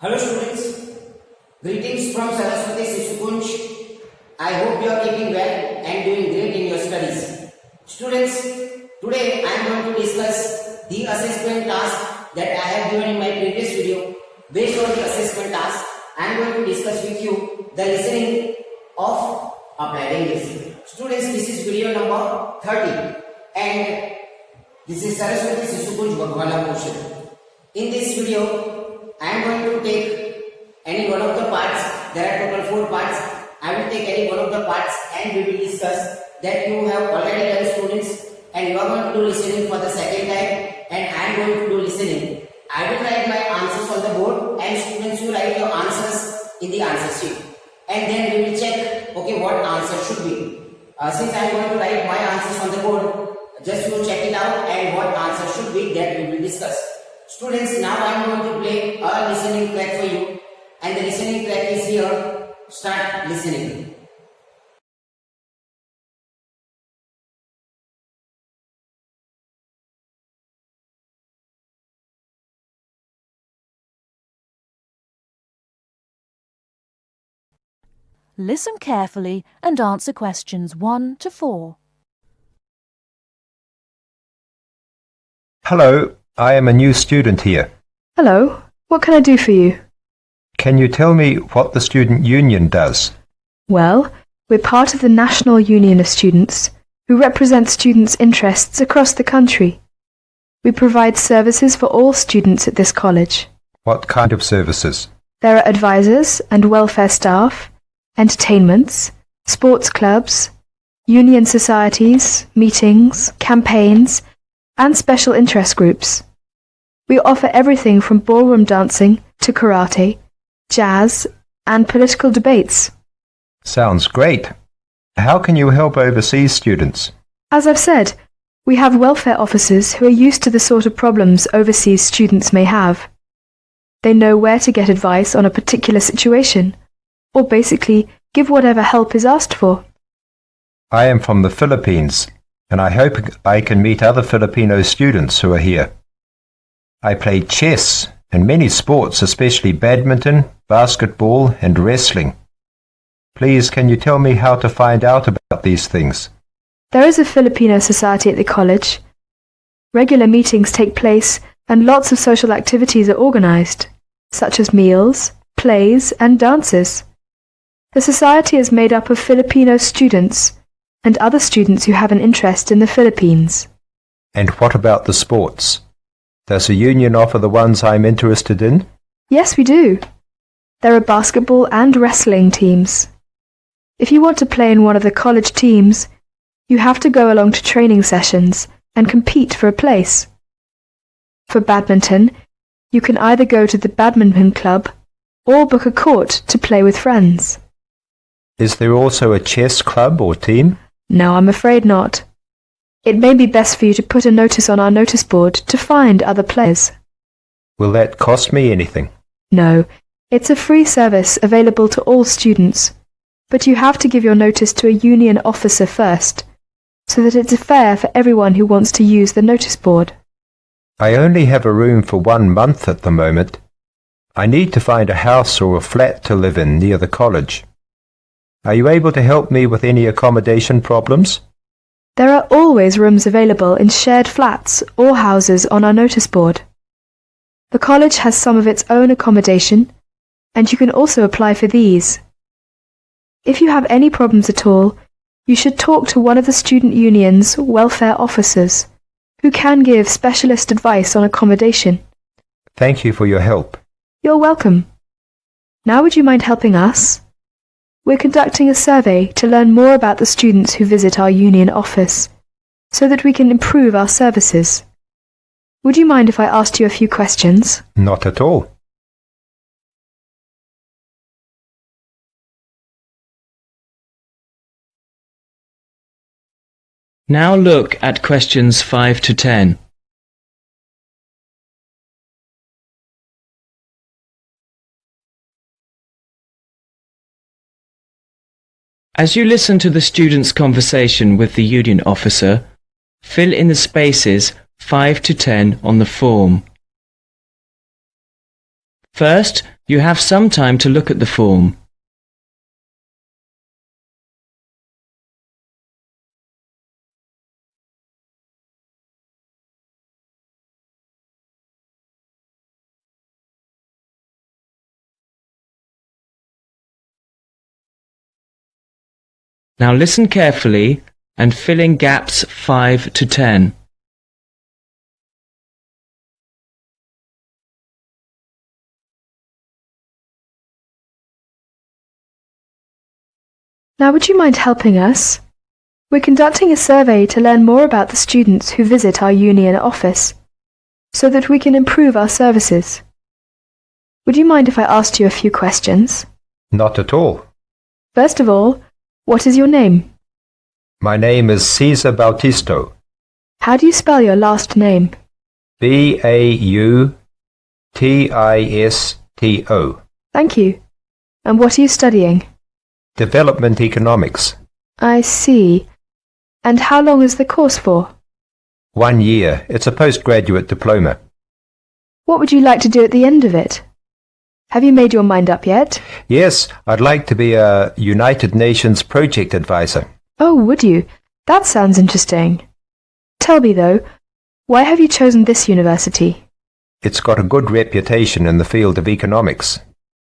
Hello students, greetings from Saraswati Sisukunj. I hope you are keeping well and doing great in your studies. Students, today I am going to discuss the assessment task that I have given in my previous video. Based on the assessment task, I am going to discuss with you the listening of applied English. Students, this is video number 30 and this is Saraswati Sisukunj Bagwala portion. In this video, I am going to take any one of the parts. There are total 4 parts. I will take any one of the parts and we will discuss that you have already done, students, and you are going to do listening for the second time and I am going to do listening. I will write my answers on the board and students will write your answers in the answer sheet. And then we will check what answer should be. Since I am going to write my answers on the board, just you check it out and what answer should be, that we will discuss. Students, now I am going to play a listening track for you and the listening track is here. Start listening. Listen carefully and answer questions 1 to 4. Hello, I am a new student here. Hello, what can I do for you? Can you tell me what the Student Union does? Well, we're part of the National Union of Students, who represent students' interests across the country. We provide services for all students at this college. What kind of services? There are advisors and welfare staff, entertainments, sports clubs, union societies, meetings, campaigns, and special interest groups. We offer everything from ballroom dancing to karate, jazz, and political debates. Sounds great. How can you help overseas students? As I've said, we have welfare officers who are used to the sort of problems overseas students may have. They know where to get advice on a particular situation, or basically give whatever help is asked for. I am from the Philippines, and I hope I can meet other Filipino students who are here. I play chess and many sports, especially badminton, basketball, and wrestling. Please, can you tell me how to find out about these things? There is a Filipino society at the college. Regular meetings take place and lots of social activities are organized, such as meals, plays, and dances. The society is made up of Filipino students and other students who have an interest in the Philippines. And what about the sports? Does the union offer the ones I'm interested in? Yes, we do. There are basketball and wrestling teams. If you want to play in one of the college teams, you have to go along to training sessions and compete for a place. For badminton, you can either go to the badminton club or book a court to play with friends. Is there also a chess club or team? No, I'm afraid not. It may be best for you to put a notice on our notice board to find other players. Will that cost me anything? No, it's a free service available to all students, but you have to give your notice to a union officer first, so that it's fair for everyone who wants to use the notice board. I only have a room for 1 month at the moment. I need to find a house or a flat to live in near the college. Are you able to help me with any accommodation problems? There are always rooms available in shared flats or houses on our notice board. The college has some of its own accommodation, and you can also apply for these. If you have any problems at all, you should talk to one of the student union's welfare officers, who can give specialist advice on accommodation. Thank you for your help. You're welcome. Now would you mind helping us? We're conducting a survey to learn more about the students who visit our union office, so that we can improve our services. Would you mind if I asked you a few questions? Not at all. Now look at questions 5 to 10. As you listen to the student's conversation with the union officer, fill in the spaces 5 to 10 on the form. First, you have some time to look at the form. Now listen carefully and fill in gaps 5 to 10. Now would you mind helping us? We're conducting a survey to learn more about the students who visit our union office, so that we can improve our services. Would you mind if I asked you a few questions? Not at all. First of all, what is your name? My name is Cesar Bautisto. How do you spell your last name? Bautisto. Thank you. And what are you studying? Development Economics. I see. And how long is the course for? 1 year. It's a postgraduate diploma. What would you like to do at the end of it? Have you made your mind up yet? Yes, I'd like to be a United Nations project advisor. Oh, would you? That sounds interesting. Tell me though, why have you chosen this university? It's got a good reputation in the field of economics.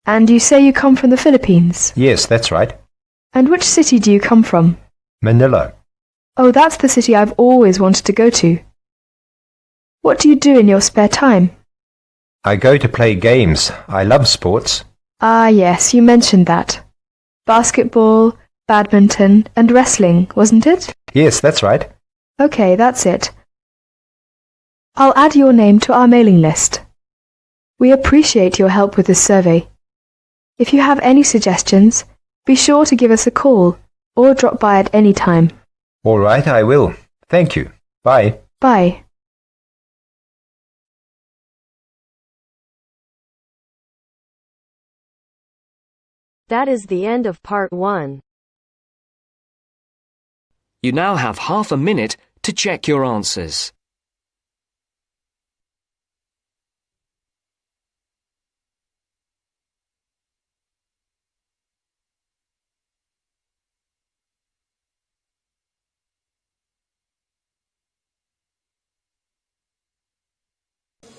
And you say you come from the Philippines? Yes, that's right. And which city do you come from? Manila. Oh, that's the city I've always wanted to go to. What do you do in your spare time? I go to play games. I love sports. Ah, yes, you mentioned that. Basketball, badminton, and wrestling, wasn't it? Yes, that's right. Okay, that's it. I'll add your name to our mailing list. We appreciate your help with this survey. If you have any suggestions, be sure to give us a call or drop by at any time. All right, I will. Thank you. Bye. Bye. That is the end of part 1. You now have half a minute to check your answers.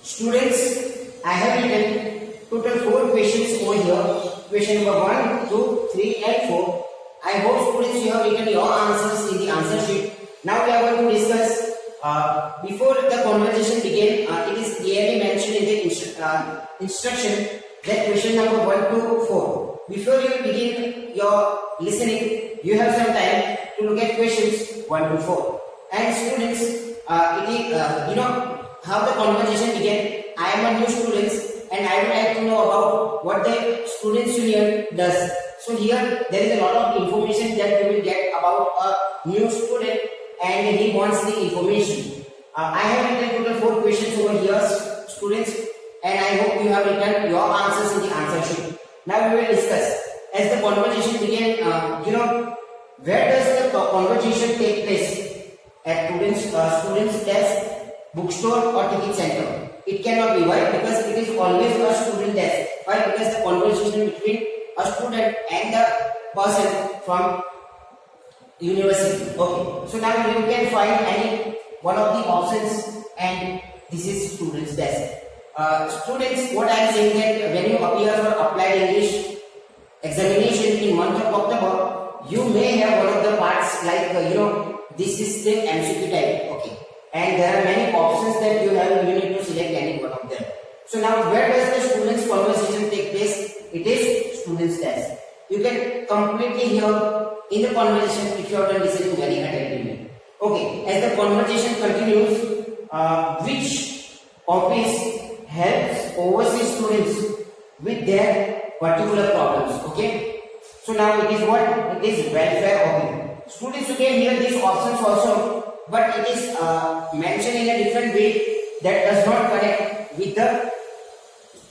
Students, I have written total 4 questions over here. Question number 1, 2, 3 and 4. I hope students you have written your answers in the answer sheet. Now we are going to discuss, before the conversation begin, it is clearly mentioned in the instruction that question number 1 to 4. Before you begin your listening, you have some time to look at questions 1 to 4. And students, it is, how the conversation began. I am a new student and I would like to know about what the Students Union does. So here there is a lot of information that you will get about a new student and he wants the information. I have written total 4 questions over here, students, and I hope you have written your answers in the answer sheet. Now we will discuss. As the conversation began, where does the conversation take place? At students' desk, bookstore or ticket center? It cannot be. Why? Because it is always a student desk. Why? Because the conversation between a student and the person from university. Okay. So now you can find any one of the options, and this is student's desk. Students, what I am saying that when you appear for applied English examination in month of October, you may have one of the parts like this is still MCQ type. Okay. And there are many options that you have, you need to select any one of them. So now where does the students conversation take place? It is students desk. You can completely hear in the conversation if you are listening very attentively. Okay, as the conversation continues, which office helps overseas students with their particular problems? Okay, so now it is what? It is welfare office. Students, you can hear these options also, but it is mentioned in a different way that does not connect with the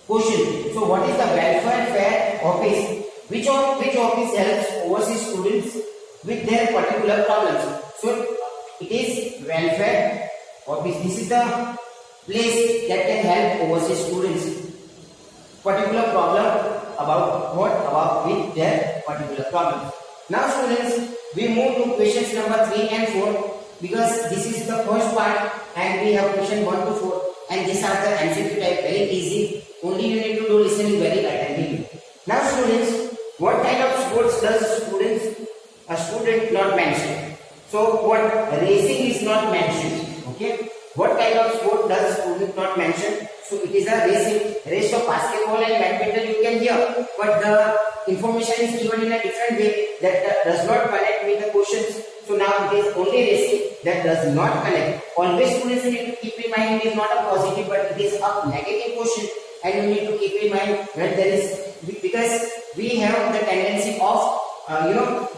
question. So what is the welfare office? Which office helps overseas students with their particular problems? So it is welfare office. This is the place that can help overseas students. particular problem about what about with their particular problem. Now students, we move to questions number 3 and 4 because this is the first part and we have question 1 to 4 and these are the MCQ type, very easy. Only you need to do listening very attentively. Now students, what kind of sports does a student not mention? So what racing is not mentioned. Okay. What kind of sport does student not mention? So it is a racing. Rest of basketball and badminton you can hear, but the information is given in a different way that does not connect with the questions. So now it is only racing that does not connect. Always students need to keep in mind it is not a positive but it is a negative question, and you need to keep in mind when there is, because we have the tendency of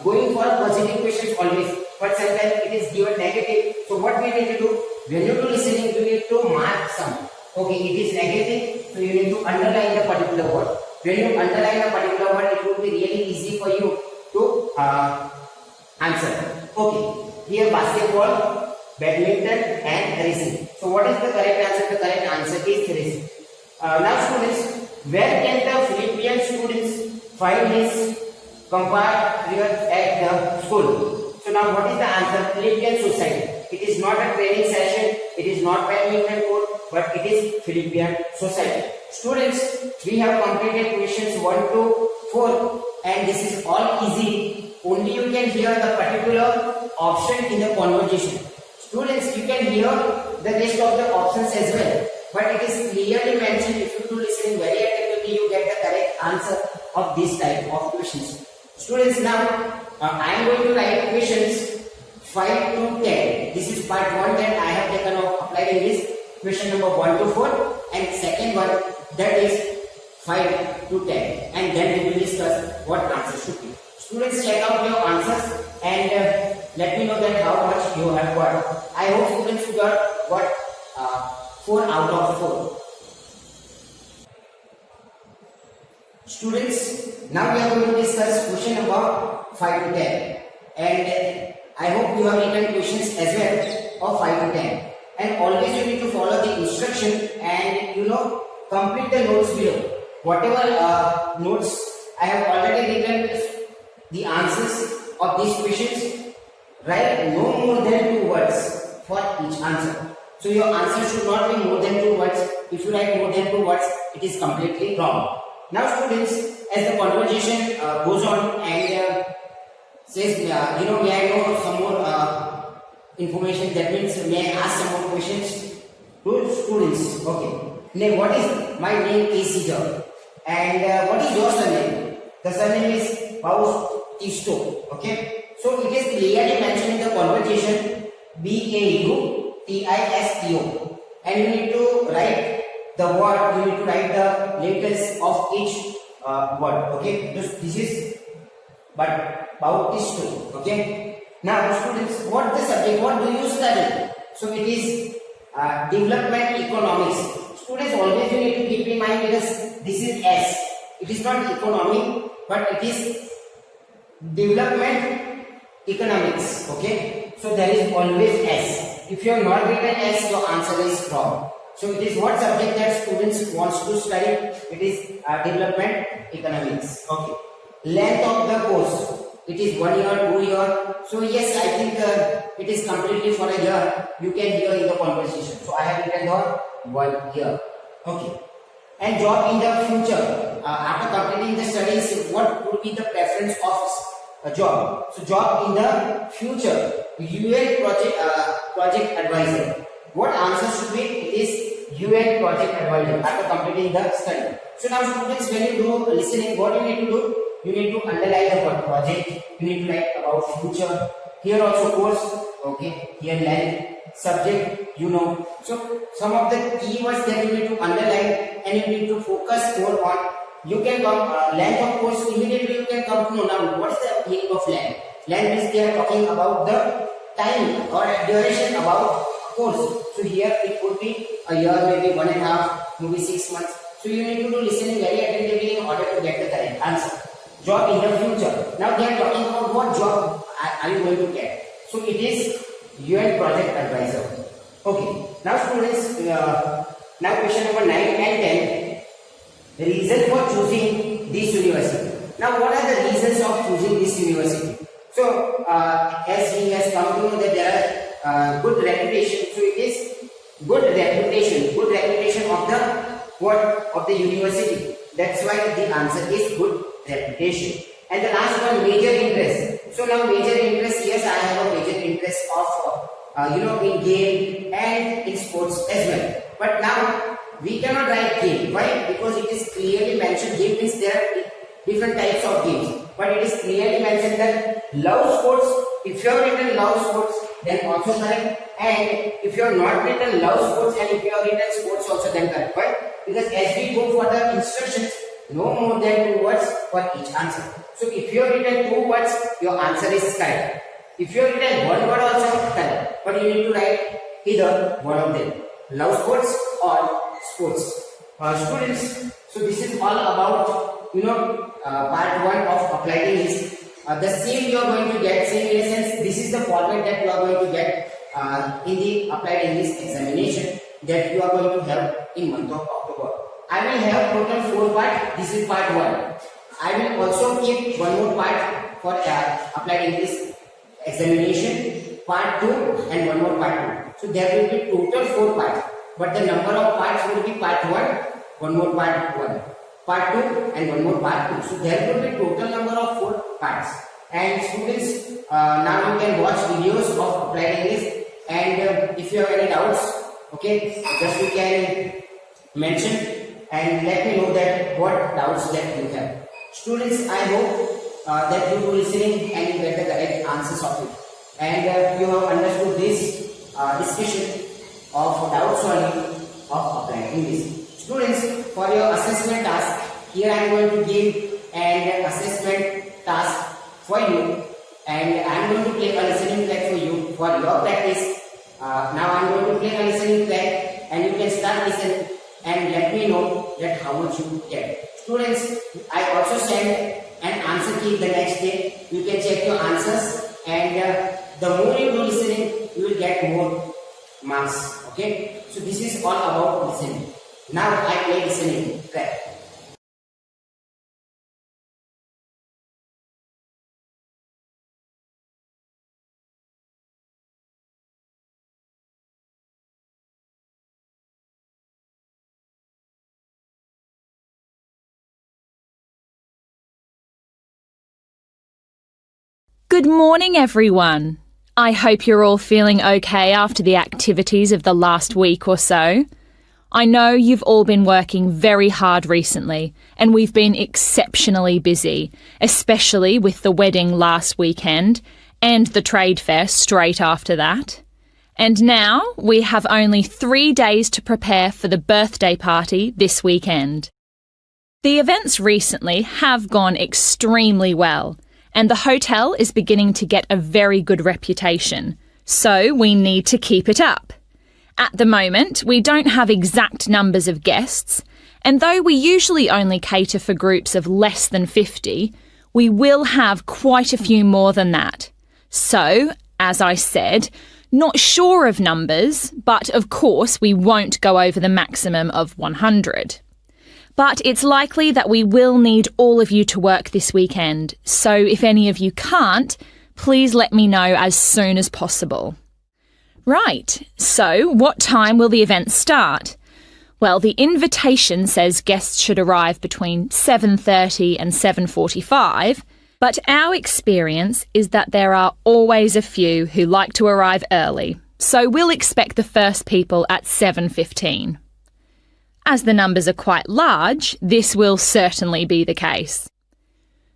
going for positive questions always, but sometimes it is given negative. So what we need to do, when you do listening, you need to mark some. Okay, it is negative, so you need to underline the particular word. When you underline a particular word, it will be really easy for you to answer. Okay, here basketball, badminton and racing. So what is the correct answer? The correct answer is racing. Now students, where can the Philippine students find his compatriots at the school? So now what is the answer? Philippine society. It is not a training session, it is not badminton court, but it is Philippine society. Students, we have completed questions 1 to 4 and this is all easy. Only you can hear the particular option in the conversation. Students, you can hear the rest of the options as well, but it is clearly mentioned. If you do listening very attentively, you get the correct answer of this type of questions. Students, now I am going to write questions 5 to 10. This is part 1 that I have taken off applied in this question number 1 to 4 and second one that is 5 to 10, and then we will discuss what answer should be. Students, check out your answers and let me know that how much you have got. I hope students you got 4 out of 4. Students, now we are going to discuss question number 5 to 10 and I hope you have written questions as well of 5 to 10, and always you need to follow the instruction and complete the notes below. Whatever notes I have already written the answers of these questions, write no more than 2 words for each answer. So your answer should not be more than 2 words. If you write more than 2 words, it is completely wrong. Now students, as the conversation goes on and says, may I know some more information, that means may I ask some more questions to students. Okay. Name, what is, my name is Caesar and what is your surname? The surname is Bautisto. Okay. So it is clearly mentioned in the conversation Bautisto, and you need to write the word, you need to write the letters of each word. Okay. This is but Bautisto. Okay. Now students, what the subject, what do you study? So it is development economics. Students, always you need to keep in mind because this is S. It is not economy, but it is development economics. Okay. So there is always S. If you have not written S, your answer is wrong. So it is what subject that students wants to study? It is development economics. Okay. Length of the course, it is 1 year, 2 year. So yes, I think it is completely for a year. You can hear in the conversation. So I have written down 1 year. Okay. And job in the future. After completing the studies, what would be the preference of a job? So job in the future. UN project advisor. What answer should be? It is UN project advisor after completing the study. So now students, when you do listening, what you need to do? You need to underline the word project. You need to write about future. Here also course. Okay. Here length, subject. So some of the keywords that you need to underline and you need to focus more on. You can come length of course. Immediately you can come to know now what is the meaning of length. Length is they are talking about the time or duration about course. So here it could be a year, maybe 1.5, maybe 6 months. So you need to do listening very attentively in order to get the correct answer. Job in the future. Now they are talking about what job are you going to get. So it is UN project advisor. Okay. Now students, now question number 9 and 10. reason for choosing this university. Now, what are the reasons of choosing this university? So, as he has come to know that there are good reputation, so it is good reputation of the what of the university. That's why the answer is good reputation. And the last one, major interest. So now major interest, yes, I have a major interest of in game and in sports as well. But now we cannot write game. Why? Because it is clearly mentioned. Game means there are different types of games, but it is clearly mentioned that love sports. If you have written love sports, then also correct. And if you have not written love sports and if you have written sports also, then correct. Why? Because as we go for the instructions, no more than 2 words for each answer. So if you have written 2 words, your answer is correct. If you have written 1 word also, correct. But you need to write either one of them, love sports or sports. Students, so this is all about part 1 of applied English. The same you are going to get, same in a sense, this is the format that you are going to get in the applied English examination that you are going to have in month of October. I will have total 4 parts. This is part 1. I will also keep one more part for applied English examination, part 2 and one more part 2. So there will be total 4 parts. But the number of parts will be part 1, one more part 1. Part 2 and one more part 2. So there will be total number of 4 parts. And students, now you can watch videos of applied English, and if you have any doubts, okay, just you can mention and let me know that what doubts that you have. Students, I hope that you are listening and you get the correct answers of it, and you have understood this discussion of doubt solving of applied English. Students, for your assessment task, here I am going to give an assessment task for you, and I am going to play a listening track for you for your practice. Now I am going to play a listening track, and you can start listening and let me know that how much you get. Students, I also send an answer key the next day. You can check your answers, and the more you do listening, you will get more marks. Okay, so this is all about listening. Now I play listening track. Good morning, everyone. I hope you're all feeling okay after the activities of the last week or so. I know you've all been working very hard recently, and we've been exceptionally busy, especially with the wedding last weekend and the trade fair straight after that. And now we have only 3 days to prepare for the birthday party this weekend. The events recently have gone extremely well, and the hotel is beginning to get a very good reputation, so we need to keep it up. At the moment, we don't have exact numbers of guests, and though we usually only cater for groups of less than 50, we will have quite a few more than that. So, as I said, not sure of numbers, but of course we won't go over the maximum of 100. But it's likely that we will need all of you to work this weekend, so if any of you can't, please let me know as soon as possible. Right, so what time will the event start? Well, the invitation says guests should arrive between 7:30 and 7:45, but our experience is that there are always a few who like to arrive early, so we'll expect the first people at 7:15. As the numbers are quite large, this will certainly be the case.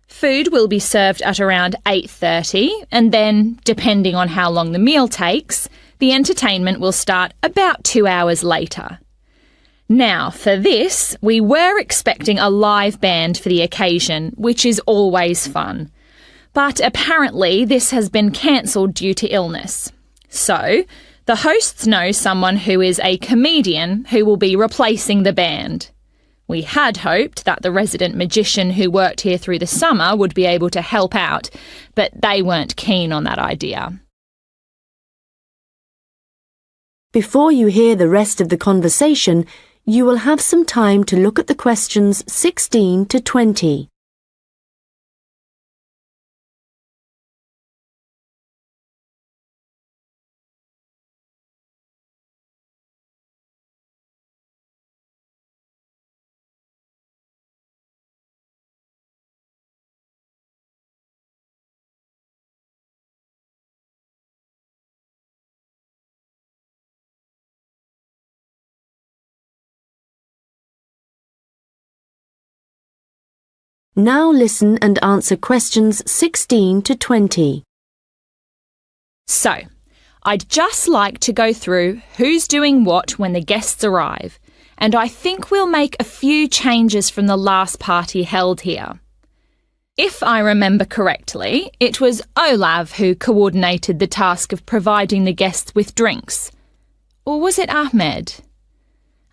Food will be served at around 8:30, and then, depending on how long the meal takes, the entertainment will start about 2 hours later. Now, for this, we were expecting a live band for the occasion, which is always fun. But apparently this has been cancelled due to illness. So, the hosts know someone who is a comedian who will be replacing the band. We had hoped that the resident magician who worked here through the summer would be able to help out, but they weren't keen on that idea. Before you hear the rest of the conversation, You will have some time to look at the questions 16 to 20. Now listen and answer questions 16 to 20. So, I'd just like to go through who's doing what when the guests arrive, and I think we'll make a few changes from the last party held here. If I remember correctly, it was Olav who coordinated the task of providing the guests with drinks. Or was it Ahmed?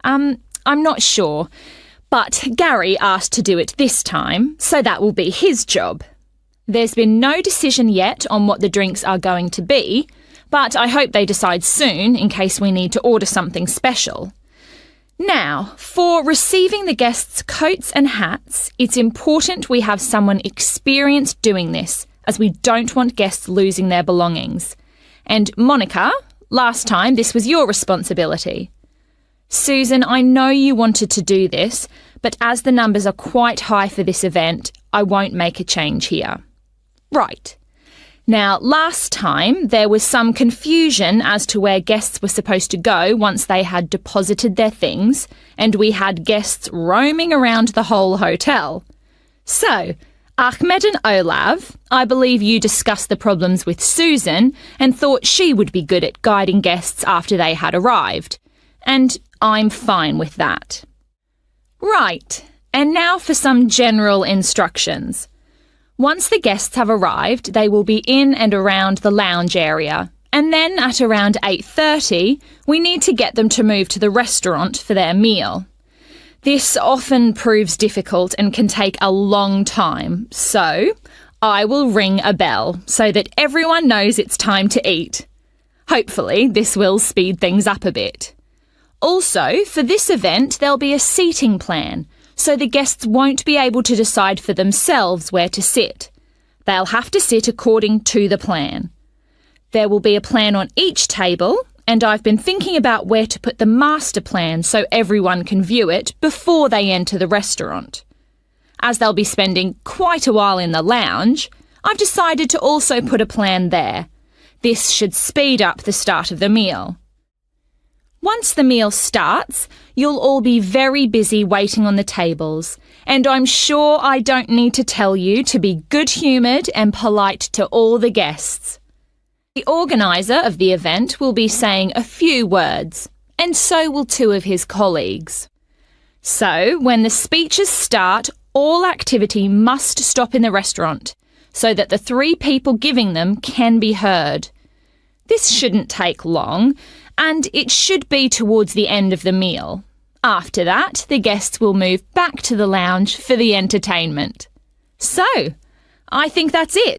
I'm not sure. But Gary asked to do it this time, so that will be his job. There's been no decision yet on what the drinks are going to be, but I hope they decide soon in case we need to order something special. Now, for receiving the guests' coats and hats, it's important we have someone experienced doing this, as we don't want guests losing their belongings. And Monica, last time this was your responsibility. Susan, I know you wanted to do this, but as the numbers are quite high for this event, I won't make a change here. Right. Now, last time there was some confusion as to where guests were supposed to go once they had deposited their things, and we had guests roaming around the whole hotel. So, Ahmed and Olav, I believe you discussed the problems with Susan and thought she would be good at guiding guests after they had arrived. And I'm fine with that. Right, and now for some general instructions. Once the guests have arrived, they will be in and around the lounge area, and then at around 8:30, we need to get them to move to the restaurant for their meal. This often proves difficult and can take a long time, so I will ring a bell so that everyone knows it's time to eat. Hopefully, this will speed things up a bit. Also, for this event, there'll be a seating plan, so the guests won't be able to decide for themselves where to sit. They'll have to sit according to the plan. There will be a plan on each table, and I've been thinking about where to put the master plan so everyone can view it before they enter the restaurant. As they'll be spending quite a while in the lounge, I've decided to also put a plan there. This should speed up the start of the meal. Once the meal starts, you'll all be very busy waiting on the tables, and I'm sure I don't need to tell you to be good-humoured and polite to all the guests. The organiser of the event will be saying a few words, and so will two of his colleagues. So, when the speeches start, all activity must stop in the restaurant, so that the three people giving them can be heard. This shouldn't take long, and it should be towards the end of the meal. After that, the guests will move back to the lounge for the entertainment. So, I think that's it.